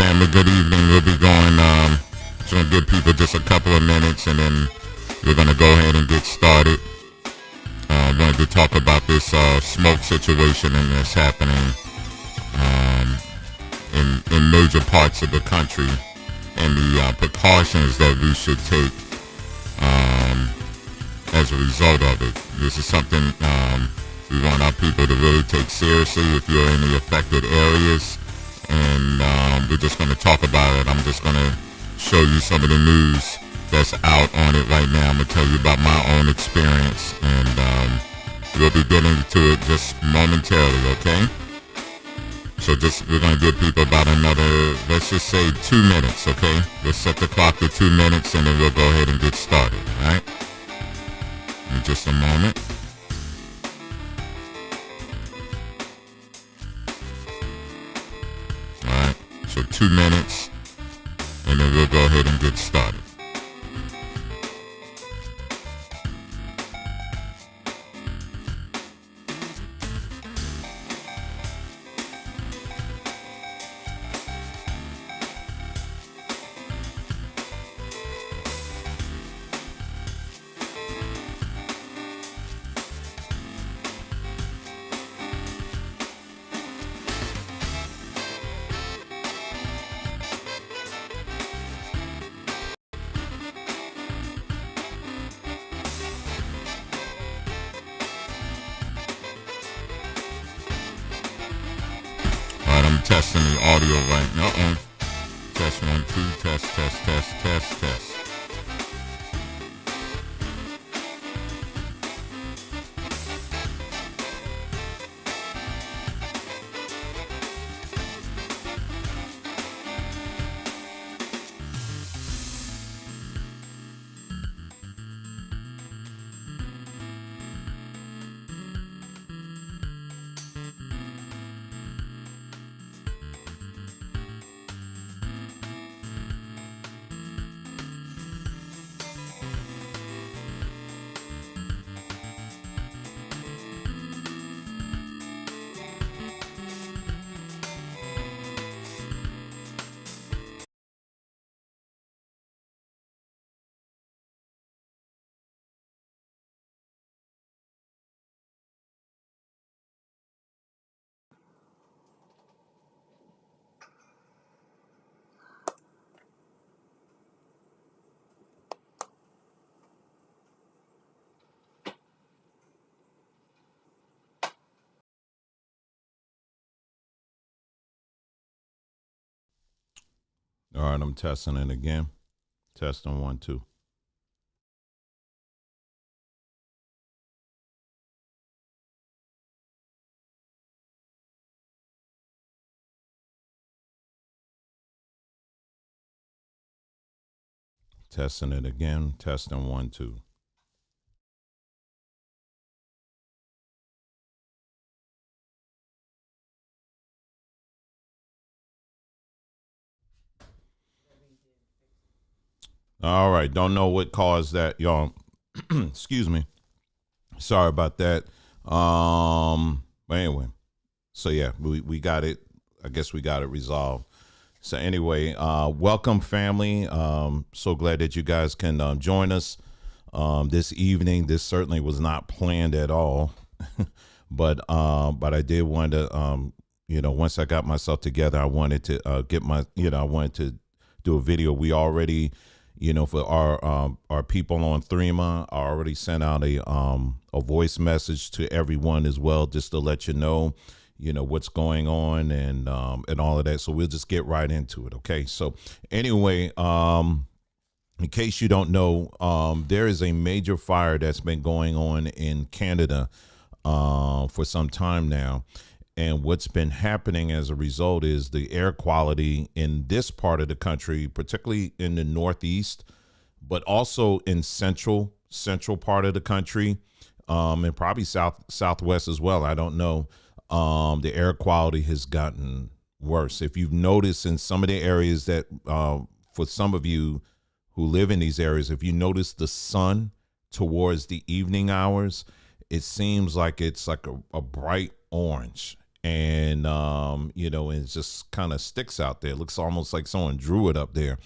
family. Good evening. We'll be going, just going to give people just a couple of minutes, and then we're going to go ahead and get started. I'm going to talk about this smoke situation and that's happening in major parts of the country, and the precautions that we should take as a result of it. This is something we want our people to really take seriously if you're in the affected areas, and we're just going to talk about it. I'm just going to show you some of the news that's out on it right now. I'm going to tell you about my own experience, and we'll be getting to it just momentarily, okay? So we're going to give people about another, let's just say 2 minutes, okay? Let's set the clock to 2 minutes, and then we'll go ahead and get started, all right? In just a moment. All right, so 2 minutes, and then we'll go ahead and get started. Testing the audio right now. Test 1 2. Test. All right, I'm testing it again. Testing 1 2. Testing it again. Testing 1 2. All right. Don't know what caused that, y'all. Excuse me. Sorry about that. But anyway, so yeah, we got it. I guess we got it resolved. So anyway, welcome family. So glad that you guys can join us this evening. This certainly was not planned at all, but I did want to once I got myself together, I wanted to I wanted to do a video. We already, for our people on Threema, I already sent out a voice message to everyone as well, just to let you know what's going on and all of that. So we'll just get right into it. Okay. So anyway, in case you don't know, there is a major fire that's been going on in Canada for some time now. And what's been happening as a result is the air quality in this part of the country, particularly in the Northeast, but also in central part of the country, and probably Southwest as well. I don't know. The air quality has gotten worse. If you've noticed in some of the areas that, for some of you who live in these areas, if you notice the sun towards the evening hours, it seems like it's like a bright orange. And and it just kind of sticks out there. It looks almost like someone drew it up there.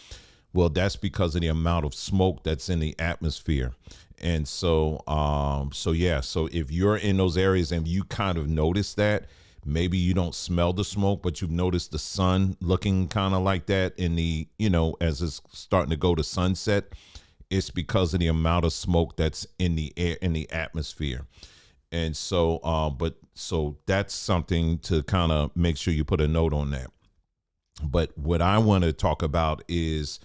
Well, that's because of the amount of smoke that's in the atmosphere. And so if you're in those areas and you kind of notice that, maybe you don't smell the smoke, but you've noticed the sun looking kind of like that in the, as it's starting to go to sunset, it's because of the amount of smoke that's in the air, in the atmosphere. And so that's something to kind of make sure you put a note on that. But what I want to talk about is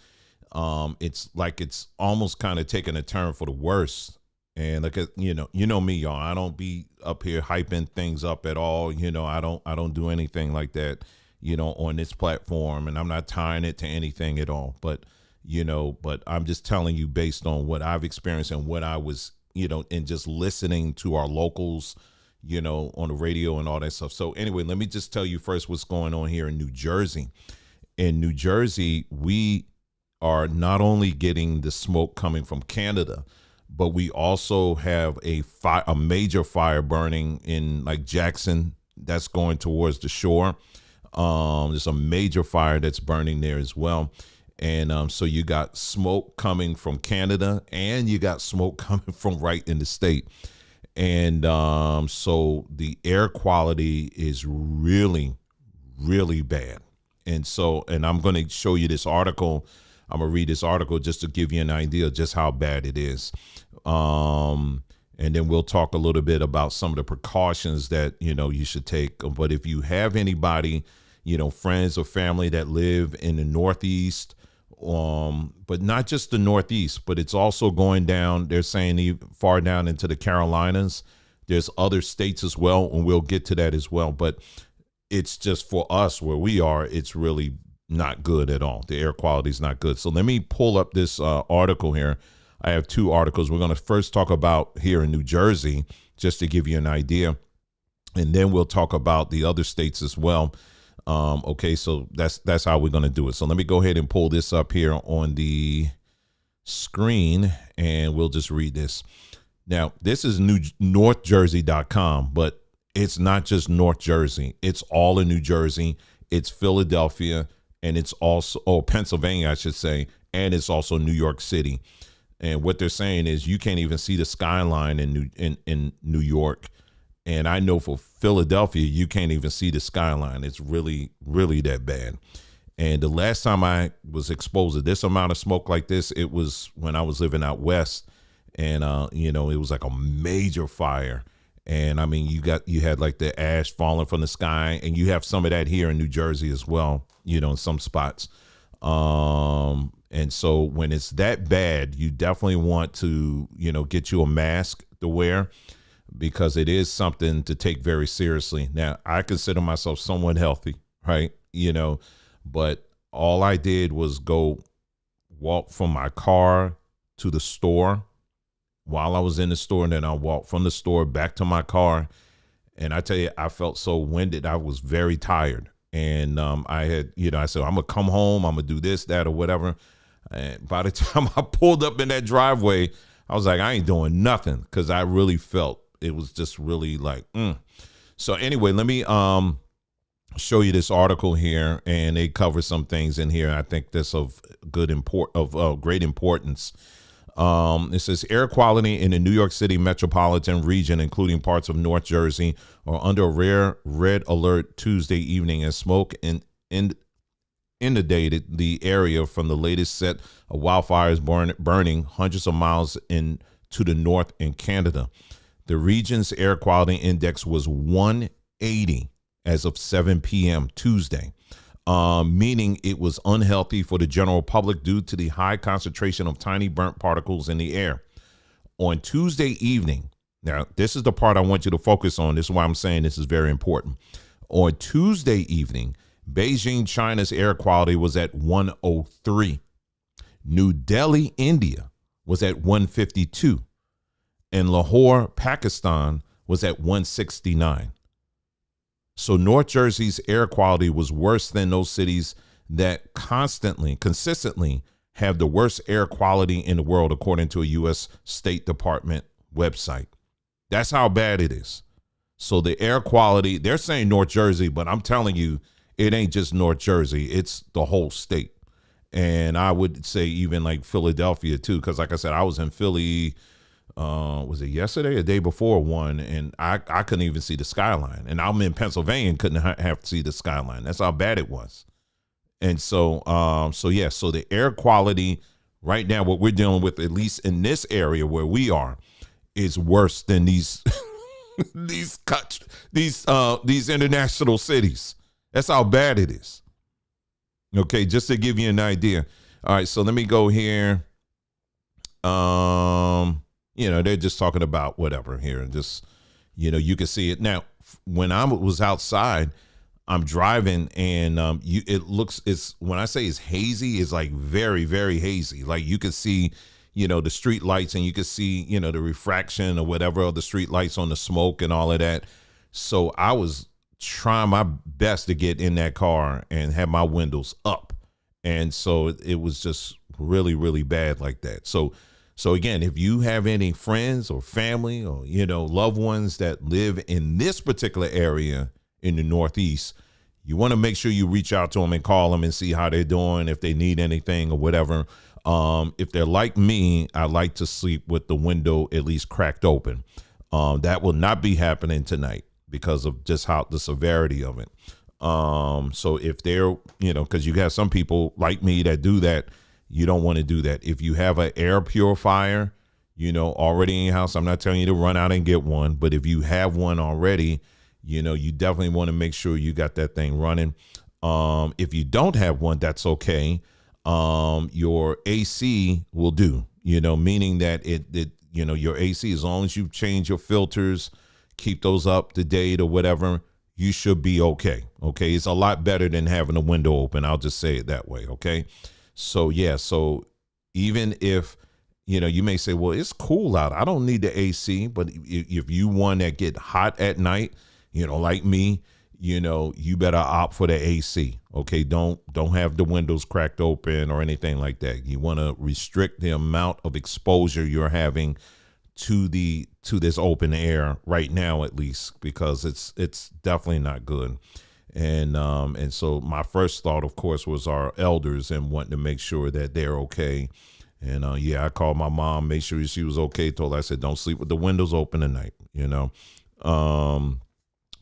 it's like it's almost kind of taking a turn for the worse. And look at me, y'all. I don't be up here hyping things up at all. I don't do anything like that, on this platform, and I'm not tying it to anything at all. But I'm just telling you based on what I've experienced and what I was, and just listening to our locals, on the radio and all that stuff. So anyway, let me just tell you first what's going on here in New Jersey. In New Jersey, we are not only getting the smoke coming from Canada, but we also have a major fire burning in like Jackson that's going towards the shore. There's a major fire that's burning there as well. And so you got smoke coming from Canada and you got smoke coming from right in the state. And so the air quality is really, really bad. And I'm going to show you this article. I'm going to read this article just to give you an idea of just how bad it is. And then we'll talk a little bit about some of the precautions that, you should take. But if you have anybody, friends or family that live in the Northeast, but not just the Northeast, but it's also going down, they're saying far down into the Carolinas. There's other states as well, and we'll get to that as well. But it's just for us where we are, it's really not good at all. The air quality is not good. So let me pull up this article here. I have two articles. We're going to first talk about here in New Jersey, just to give you an idea. And then we'll talk about the other states as well. Okay, so that's how we're going to do it. So let me go ahead and pull this up here on the screen, and we'll just read this. Now, this is NorthJersey.com, but it's not just North Jersey. It's all in New Jersey. It's Philadelphia, and it's also Pennsylvania, I should say, and it's also New York City. And what they're saying is you can't even see the skyline in New York. And I know for Philadelphia, you can't even see the skyline. It's really, really that bad. And the last time I was exposed to this amount of smoke like this, it was when I was living out west. And, it was like a major fire. And I mean, you had like the ash falling from the sky, and you have some of that here in New Jersey as well, in some spots. And so when it's that bad, you definitely want to, get you a mask to wear, because it is something to take very seriously. Now, I consider myself somewhat healthy, right? But all I did was go walk from my car to the store while I was in the store, and then I walked from the store back to my car. And I tell you, I felt so winded. I was very tired. And I had, I said, I'm going to come home. I'm going to do this, that, or whatever. And by the time I pulled up in that driveway, I was like, I ain't doing nothing, because I really felt it was just really like, So anyway, let me show you this article here, and they cover some things in here. I think that's of great importance. It says air quality in the New York City metropolitan region, including parts of North Jersey, are under a rare red alert Tuesday evening as smoke inundated the area from the latest set of wildfires burning hundreds of miles to the north in Canada. The region's air quality index was 180 as of 7 p.m. Tuesday, meaning it was unhealthy for the general public due to the high concentration of tiny burnt particles in the air. On Tuesday evening, now this is the part I want you to focus on. This is why I'm saying this is very important. On Tuesday evening, Beijing, China's air quality was at 103. New Delhi, India was at 152. And Lahore, Pakistan was at 169. So North Jersey's air quality was worse than those cities that consistently have the worst air quality in the world, according to a U.S. State Department website. That's how bad it is. So the air quality, they're saying North Jersey, but I'm telling you, it ain't just North Jersey. It's the whole state. And I would say even like Philadelphia too, because like I said, I was in Philly, was it yesterday or the day before one, and I couldn't even see the skyline. And I'm in Pennsylvania and couldn't have to see the skyline. That's how bad it was. And so so the air quality right now, what we're dealing with, at least in this area where we are, is worse than these these international cities. That's how bad it is. Okay, just to give you an idea. All right, so let me go here. They're just talking about whatever here, and just you can see it now. When I was outside, I'm driving, and it's when I say it's hazy, it's like very, very hazy. Like you can see, the street lights, and you can see, the refraction or whatever of the street lights on the smoke and all of that. So I was trying my best to get in that car and have my windows up. And so it was just really, really bad like that. So again, if you have any friends or family or, loved ones that live in this particular area in the Northeast, you want to make sure you reach out to them and call them and see how they're doing, if they need anything or whatever. If they're like me, I like to sleep with the window at least cracked open. That will not be happening tonight because of just how the severity of it. So if they're, because you have some people like me that do that, you don't want to do that. If you have an air purifier, already in your house, I'm not telling you to run out and get one, but if you have one already, you definitely want to make sure you got that thing running. If you don't have one, that's okay. Your AC will do, meaning that your AC, as long as you change your filters, keep those up to date or whatever, you should be okay. Okay. It's a lot better than having a window open. I'll just say it that way. Okay. So so even if, you may say, well, it's cool out, I don't need the AC, but if you want that get hot at night, like me, you better opt for the AC. Okay. Don't have the windows cracked open or anything like that. You want to restrict the amount of exposure you're having to this open air right now, at least, because it's definitely not good. And so my first thought, of course, was our elders and wanting to make sure that they're okay. And I called my mom, made sure she was okay. Told her, I said, don't sleep with the windows open tonight.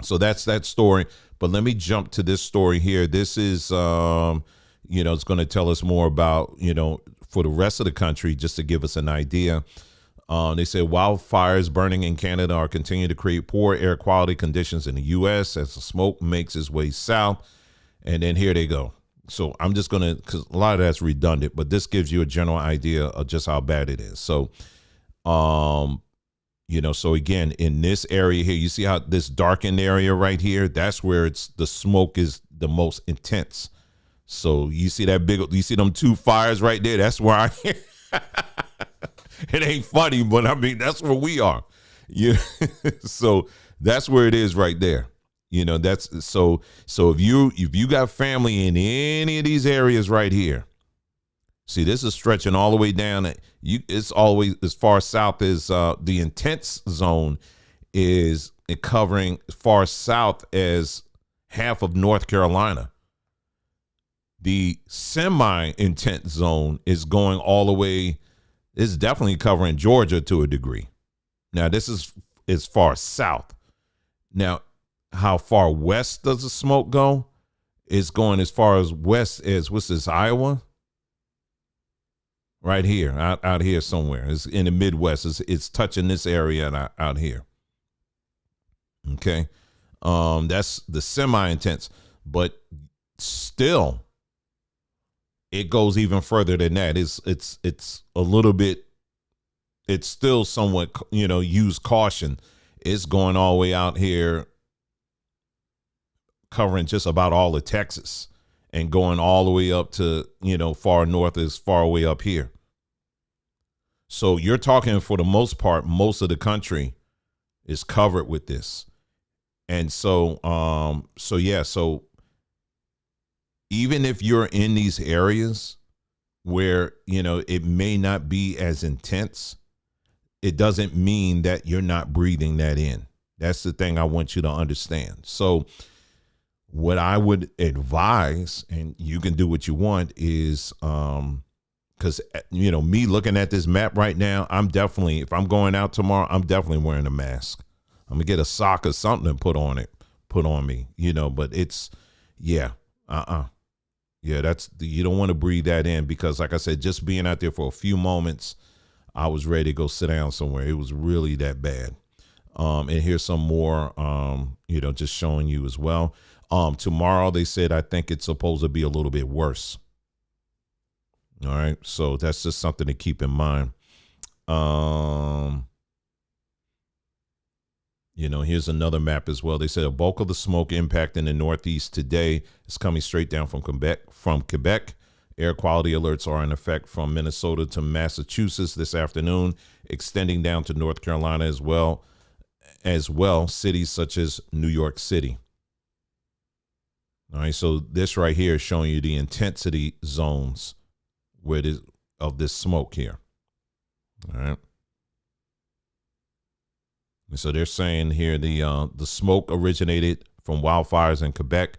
So that's that story. But let me jump to this story here. This is it's going to tell us more about for the rest of the country, just to give us an idea. They said wildfires burning in Canada are continuing to create poor air quality conditions in the U.S. as the smoke makes its way south. And then here they go. So I'm just going to, because a lot of that's redundant, but this gives you a general idea of just how bad it is. So, so again, in this area here, you see how this darkened area right here, that's where the smoke is the most intense. So you see you see them two fires right there. That's where I it ain't funny, but I mean, that's where we are. So that's where it is right there. That's so if you got family in any of these areas right here, see, this is stretching all the way down. It's always as far south as the intense zone is covering as far south as half of North Carolina. The semi-intense zone is going all the way. It's definitely covering Georgia to a degree. Now, this is as far south. Now, how far west does the smoke go? It's going as far as west as, what's this, Iowa? Right here, out here somewhere. It's in the Midwest. It's touching this area out here. Okay. That's the semi-intense. But still, it goes even further than that. It's a little bit, it's still somewhat, use caution. It's going all the way out here, covering just about all of Texas and going all the way up to, far north as far away up here. So you're talking, for the most part, most of the country is covered with this. And so even if you're in these areas where, it may not be as intense, it doesn't mean that you're not breathing that in. That's the thing I want you to understand. So what I would advise, and you can do what you want, is because me looking at this map right now, I'm definitely, if I'm going out tomorrow, I'm definitely wearing a mask. I'm gonna get a sock or something and put on me, but it's, yeah, yeah, you don't want to breathe that in, because like I said, just being out there for a few moments, I was ready to go sit down somewhere. It was really that bad. And here's some more, just showing you as well. Tomorrow they said, I think it's supposed to be a little bit worse. All right. So that's just something to keep in mind. Here's another map as well. They said a bulk of the smoke impact in the Northeast today is coming straight down from Quebec. Air quality alerts are in effect from Minnesota to Massachusetts this afternoon, extending down to North Carolina as well, cities such as New York City. All right, so this right here is showing you the intensity zones of this smoke here. All right. And so they're saying here the smoke originated from wildfires in Quebec,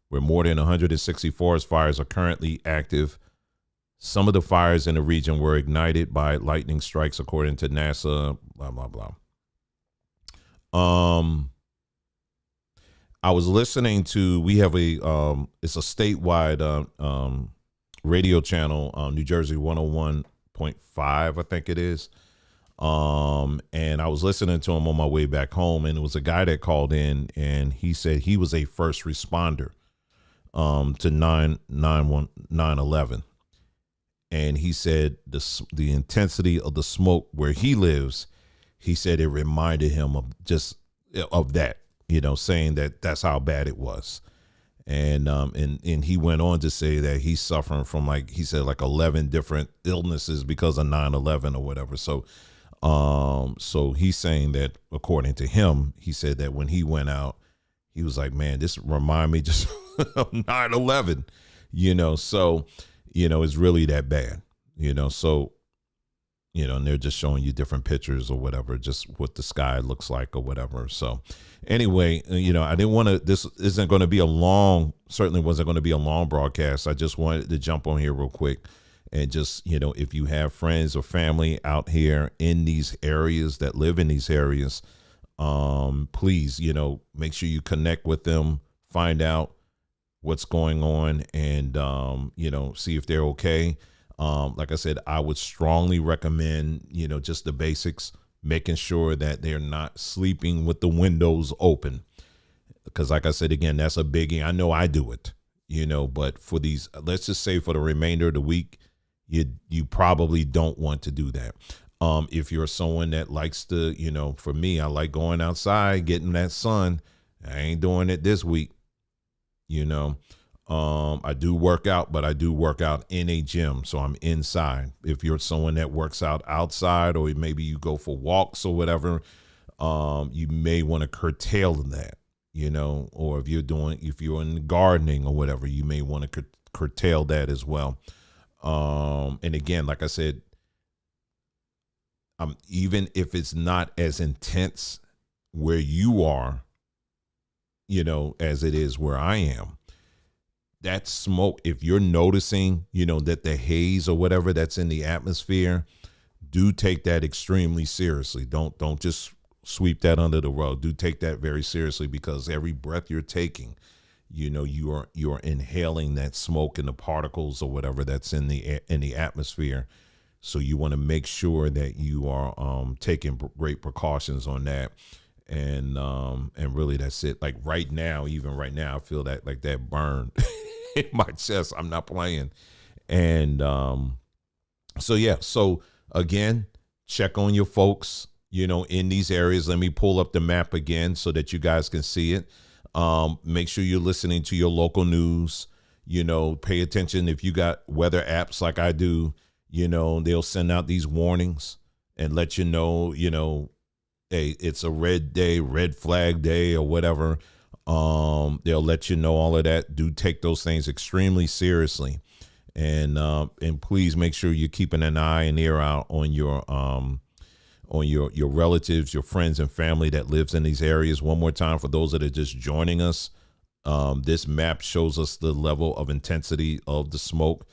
where more than 160 forest fires are currently active. Some of the fires in the region were ignited by lightning strikes, according to NASA, blah, blah, blah. I was listening to, we have it's a statewide radio channel, New Jersey 101.5, I think it is. And I was listening to him on my way back home, and it was a guy that called in, and he said he was a first responder to 9/11. And he said the intensity of the smoke where he lives, he said it reminded him of that, saying that's how bad it was. And he went on to say that he's suffering from, like he said, like 11 different illnesses because of 9/11 or whatever. So he's saying that, according to him, he said that when he went out, he was like, man, this remind me just of 9/11, so, it's really that bad, so, and they're just showing you different pictures or whatever, just what the sky looks like or whatever. So anyway, I didn't want to, this isn't going to be certainly wasn't going to be a long broadcast. I just wanted to jump on here real quick. And just, if you have friends or family out here in these areas that live in these areas, please, make sure you connect with them, find out what's going on, and, see if they're okay. Like I said, I would strongly recommend, just the basics, making sure that they're not sleeping with the windows open. Because like I said, again, that's a biggie. I know I do it, but for these, let's just say for the remainder of the week, you probably don't want to do that. If you're someone that likes to, for me, I like going outside, getting that sun. I ain't doing it this week. I do work out, but I do work out in a gym, so I'm inside. If you're someone that works out outside, or maybe you go for walks or whatever, you may want to curtail that, or if you're in gardening or whatever, you may want to curtail that as well. And again, like I said, even if it's not as intense where you are, as it is where I am, that smoke, if you're noticing, that the haze or whatever that's in the atmosphere, do take that extremely seriously. Don't just sweep that under the rug. Do take that very seriously, because every breath you're taking, you are inhaling that smoke and the particles or whatever that's in the atmosphere. So you want to make sure that you are taking great precautions on that. And really, that's it. Like even right now, I feel that like that burn in my chest. I'm not playing. And so again, check on your folks, in these areas. Let me pull up the map again so that you guys can see it. Make sure you're listening to your local news. Pay attention. If you got weather apps like I do, they'll send out these warnings and let you know, hey, it's a red day, red flag day or whatever. They'll let you know all of that. Do take those things extremely seriously. And please make sure you're keeping an eye and ear out on on your relatives, your friends and family that lives in these areas. One more time for those that are just joining us. This map shows us the level of intensity of the smoke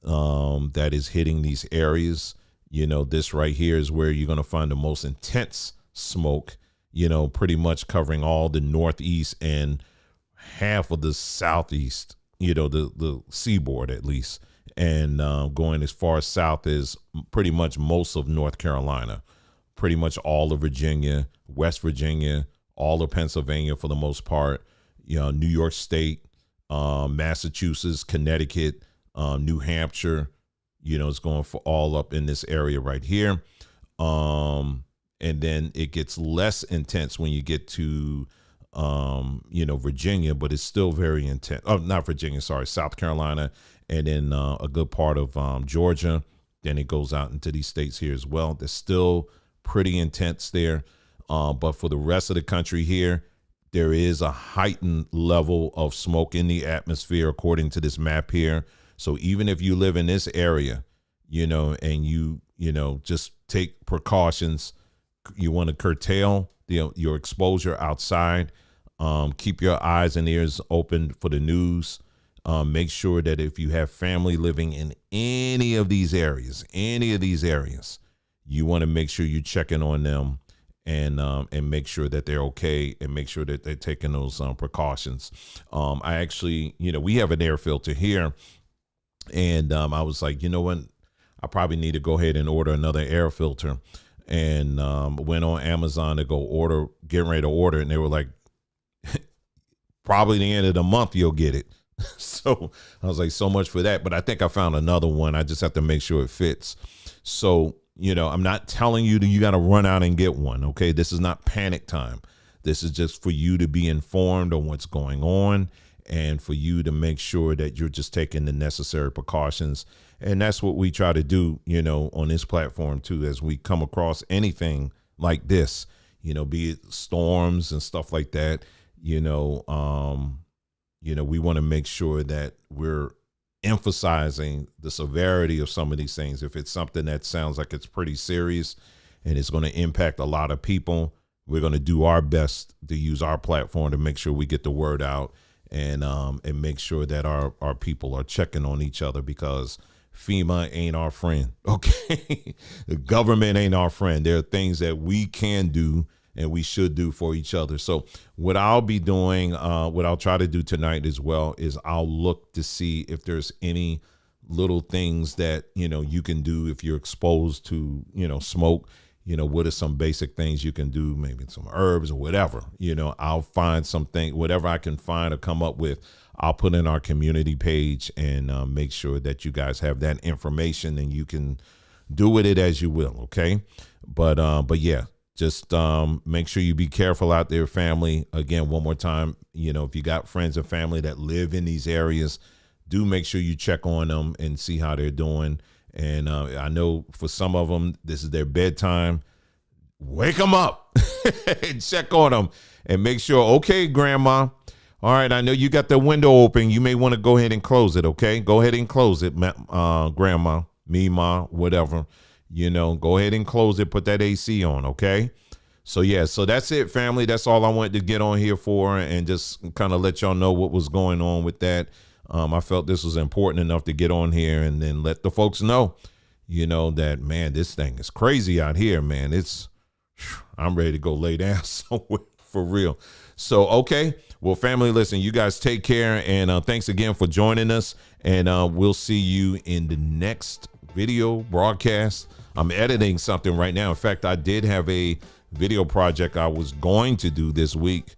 that is hitting these areas. This right here is where you're going to find the most intense smoke, pretty much covering all the northeast and half of the southeast, the seaboard at least, and going as far south as pretty much most of North Carolina, pretty much all of Virginia, West Virginia, all of Pennsylvania for the most part, New York State, Massachusetts, Connecticut, New Hampshire, it's going for all up in this area right here. And then it gets less intense when you get to, Virginia, but it's still very intense. Oh, not Virginia, sorry, South Carolina, and then a good part of Georgia. Then it goes out into these states here as well. They're still pretty intense there. But for the rest of the country here, there is a heightened level of smoke in the atmosphere, according to this map here. So even if you live in this area, and you just take precautions, you want to curtail your exposure outside. Keep your eyes and ears open for the news. Make sure that if you have family living in any of these areas, you want to make sure you're checking on them and make sure that they're okay and make sure that they're taking those precautions. I actually, we have an air filter here, and I was like, you know what, I probably need to go ahead and order another air filter, and went on Amazon to getting ready to order, and they were like, probably the end of the month you'll get it. So I was like, so much for that. But I think I found another one. I just have to make sure it fits. So, I'm not telling you that you got to run out and get one. Okay. This is not panic time. This is just for you to be informed on what's going on and for you to make sure that you're just taking the necessary precautions. And that's what we try to do, on this platform too, as we come across anything like this, be it storms and stuff like that, we want to make sure that we're emphasizing the severity of some of these things. If it's something that sounds like it's pretty serious and it's going to impact a lot of people, we're going to do our best to use our platform to make sure we get the word out and make sure that our people are checking on each other, because FEMA ain't our friend. Okay. The government ain't our friend. There are things that we can do and we should do for each other. So what I'll be doing, what I'll try to do tonight as well, is I'll look to see if there's any little things that, you can do if you're exposed to, smoke. What are some basic things you can do? Maybe some herbs or whatever. I'll find something, whatever I can find or come up with, I'll put in our community page and make sure that you guys have that information and you can do with it as you will. Okay. But yeah. Just make sure you be careful out there, family. Again, one more time, if you got friends and family that live in these areas, do make sure you check on them and see how they're doing. And I know for some of them, this is their bedtime. Wake them up and check on them and make sure, okay, grandma. All right, I know you got the window open. You may want to go ahead and close it, okay? Go ahead and close it, grandma, ma, whatever. Go ahead and close it, put that AC on, okay? So, yeah, so that's it, family. That's all I wanted to get on here for and just kind of let y'all know what was going on with that. I felt this was important enough to get on here and then let the folks know, that, man, this thing is crazy out here, man. I'm ready to go lay down somewhere for real. So, okay. Well, family, listen, you guys take care. And thanks again for joining us. And we'll see you in the next video broadcast. I'm editing something right now. In fact, I did have a video project I was going to do this week,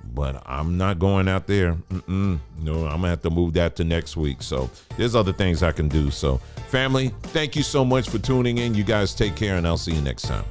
but I'm not going out there. No, I'm gonna have to move that to next week. So there's other things I can do. So family, thank you so much for tuning in. You guys take care and I'll see you next time.